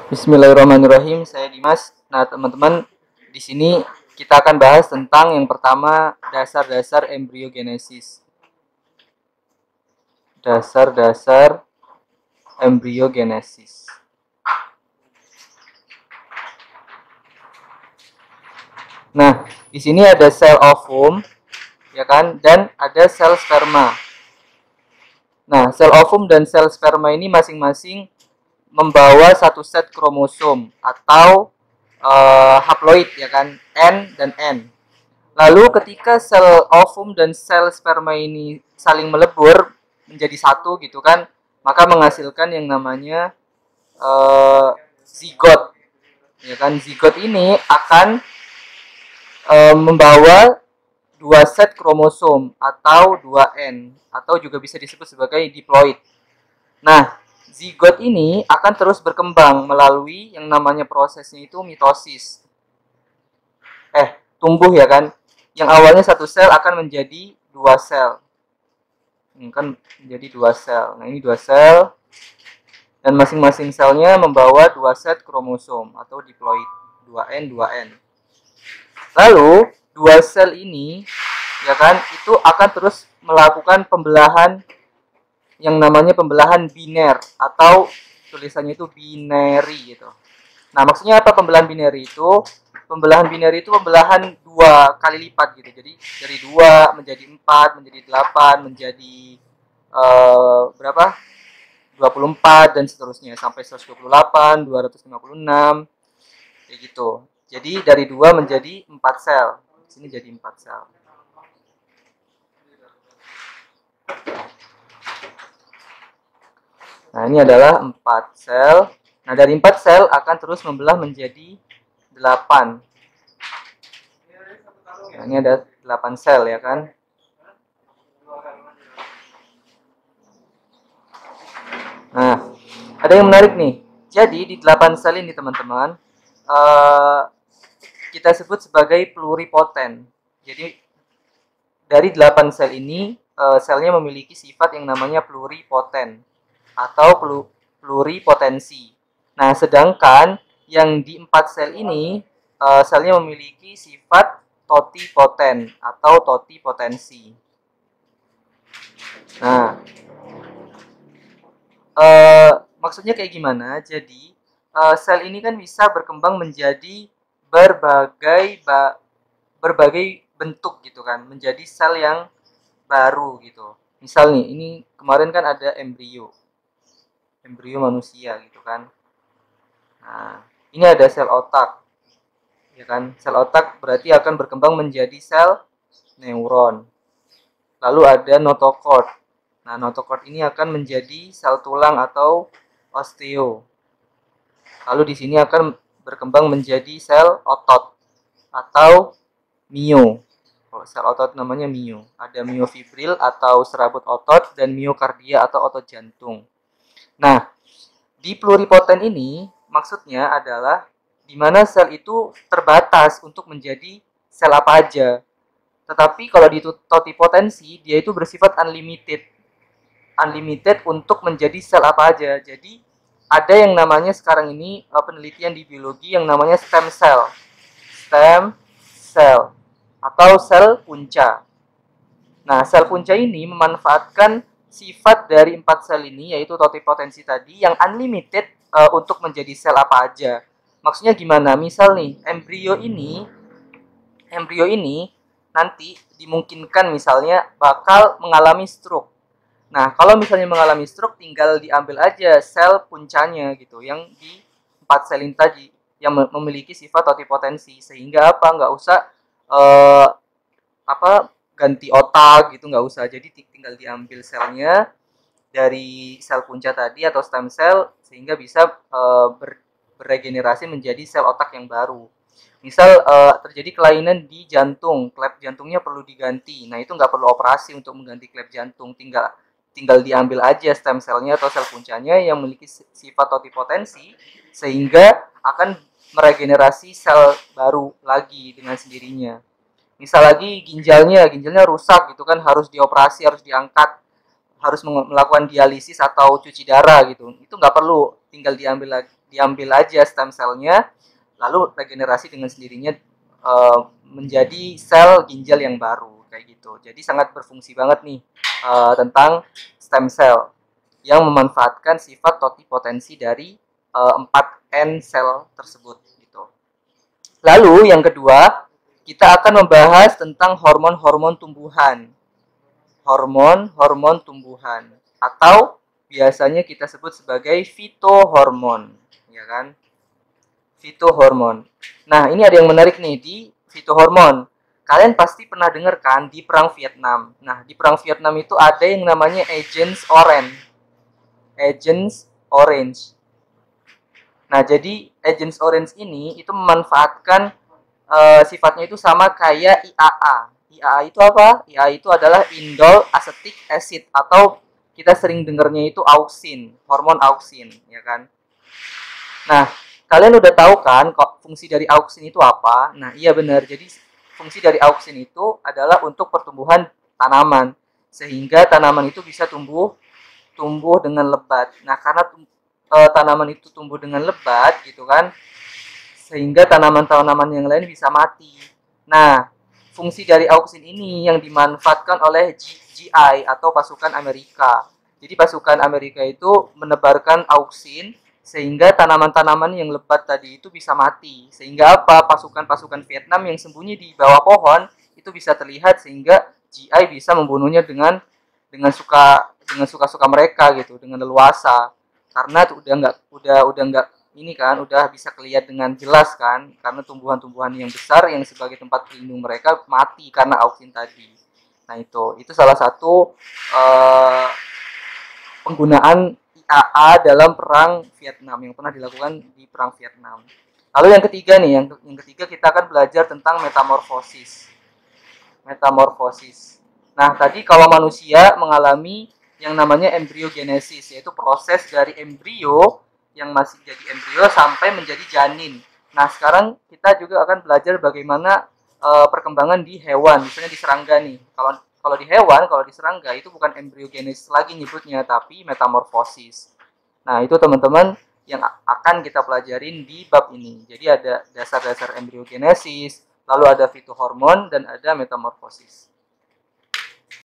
Bismillahirrahmanirrahim. Saya Dimas. Nah, teman-teman, di sini kita akan bahas tentang yang pertama, dasar-dasar embriogenesis. Dasar-dasar embriogenesis. Nah, di sini ada sel ovum, ya kan, dan ada sel sperma. Nah, sel ovum dan sel sperma ini masing-masing membawa satu set kromosom atau haploid, ya kan, N dan N. Lalu ketika sel ovum dan sel sperma ini saling melebur menjadi satu gitu kan, maka menghasilkan yang namanya zigot. Ya kan, zigot ini akan membawa dua set kromosom atau 2N atau juga bisa disebut sebagai diploid. Nah, zigot ini akan terus berkembang melalui yang namanya prosesnya itu mitosis. Tumbuh, ya kan. Yang awalnya satu sel akan menjadi dua sel. Ini kan menjadi dua sel. Nah, ini dua sel dan masing-masing selnya membawa dua set kromosom atau diploid, 2N 2N. Lalu dua sel ini, ya kan, itu akan terus melakukan pembelahan yang namanya pembelahan biner atau tulisannya itu binary gitu. Nah, maksudnya apa pembelahan binary itu? Pembelahan binary itu pembelahan dua kali lipat gitu. Jadi dari 2 menjadi 4, menjadi 8, menjadi berapa? 24 dan seterusnya sampai 128, 256 kayak gitu. Jadi dari 2 menjadi 4 sel. Di sini jadi 4 sel. Nah, ini adalah 4 sel. Nah, dari 4 sel akan terus membelah menjadi 8. Nah, ini ada 8 sel, ya kan. Nah, ada yang menarik nih. Jadi di 8 sel ini, teman-teman, kita sebut sebagai pluripoten. Jadi dari 8 sel ini, selnya memiliki sifat yang namanya pluripoten atau pluripotensi. Nah, sedangkan yang di 4 sel ini, selnya memiliki sifat totipoten atau totipotensi. Nah, maksudnya kayak gimana? Jadi, sel ini kan bisa berkembang menjadi berbagai bentuk gitu kan, menjadi sel yang baru gitu. Misal nih, ini kemarin kan ada embrio manusia gitu kan. Nah, ini ada sel otak, ya kan. Sel otak berarti akan berkembang menjadi sel neuron. Lalu ada notochord. Nah, notochord ini akan menjadi sel tulang atau osteo. Lalu di sini akan berkembang menjadi sel otot atau mio. Kalau sel otot namanya mio. Ada miofibril atau serabut otot dan miokardia atau otot jantung. Nah, di pluripoten ini maksudnya adalah di mana sel itu terbatas untuk menjadi sel apa aja. Tetapi kalau di totipotensi, dia itu bersifat unlimited. Unlimited untuk menjadi sel apa aja. Jadi ada yang namanya sekarang ini penelitian di biologi yang namanya stem cell. Stem cell atau sel punca. Nah, sel punca ini memanfaatkan sifat dari 4 sel ini, yaitu totipotensi tadi, yang unlimited untuk menjadi sel apa aja. Maksudnya gimana? Misal nih, embrio ini nanti dimungkinkan misalnya bakal mengalami stroke. Nah, kalau misalnya mengalami stroke, tinggal diambil aja sel puncanya gitu, yang di 4 sel ini tadi, yang memiliki sifat totipotensi, sehingga apa? Nggak usah ganti otak gitu, nggak usah. Jadi tinggal diambil selnya dari sel punca tadi atau stem cell, sehingga bisa beregenerasi menjadi sel otak yang baru. Misal terjadi kelainan di jantung, klep jantungnya perlu diganti. Nah, itu nggak perlu operasi untuk mengganti klep jantung, tinggal diambil aja stem cellnya atau sel puncanya yang memiliki sifat totipotensi, sehingga akan meregenerasi sel baru lagi dengan sendirinya. Misal lagi ginjalnya rusak gitu kan, harus dioperasi, harus diangkat, harus melakukan dialisis atau cuci darah gitu. Itu nggak perlu, tinggal diambil lagi, diambil aja stem cell-nya, lalu regenerasi dengan sendirinya menjadi sel ginjal yang baru kayak gitu. Jadi sangat berfungsi banget nih tentang stem cell yang memanfaatkan sifat totipotensi dari 4N sel tersebut gitu. Lalu yang kedua, kita akan membahas tentang hormon-hormon tumbuhan. Hormon-hormon tumbuhan atau biasanya kita sebut sebagai fitohormon, ya kan? Fitohormon. Nah, ini ada yang menarik nih di fitohormon. Kalian pasti pernah dengar kan di Perang Vietnam. Nah, di Perang Vietnam itu ada yang namanya Agents Orange. Agents Orange. Nah, jadi Agents Orange ini itu memanfaatkan sifatnya itu sama kayak IAA. IAA itu apa? IAA itu adalah indol acetic acid atau kita sering dengarnya itu auksin, hormon auksin, ya kan? Nah, kalian udah tahu kan kok fungsi dari auksin itu apa? Nah, iya benar. Jadi fungsi dari auksin itu adalah untuk pertumbuhan tanaman sehingga tanaman itu bisa tumbuh dengan lebat. Nah, karena tanaman itu tumbuh dengan lebat gitu kan, sehingga tanaman-tanaman yang lain bisa mati. Nah, fungsi dari auksin ini yang dimanfaatkan oleh GI atau pasukan Amerika. Jadi pasukan Amerika itu menebarkan auksin sehingga tanaman-tanaman yang lebat tadi itu bisa mati. Sehingga apa? Pasukan-pasukan Vietnam yang sembunyi di bawah pohon itu bisa terlihat sehingga GI bisa membunuhnya dengan suka mereka gitu, dengan leluasa. Karena udah nggak ini kan udah bisa kelihatan dengan jelas kan, karena tumbuhan-tumbuhan yang besar yang sebagai tempat pelindung mereka mati karena auksin tadi. Nah itu salah satu penggunaan IAA dalam perang Vietnam yang pernah dilakukan di perang Vietnam. Lalu yang ketiga nih, yang ketiga kita akan belajar tentang metamorfosis. Metamorfosis. Nah tadi kalau manusia mengalami yang namanya embryogenesis, yaitu proses dari embrio yang masih jadi embrio sampai menjadi janin. Nah, sekarang kita juga akan belajar bagaimana perkembangan di hewan, misalnya di serangga nih. Kalau di hewan, kalau di serangga itu bukan embryogenesis lagi nyebutnya, tapi metamorfosis. Nah, itu teman-teman yang akan kita pelajarin di bab ini. Jadi ada dasar-dasar embryogenesis, lalu ada fitohormon dan ada metamorfosis.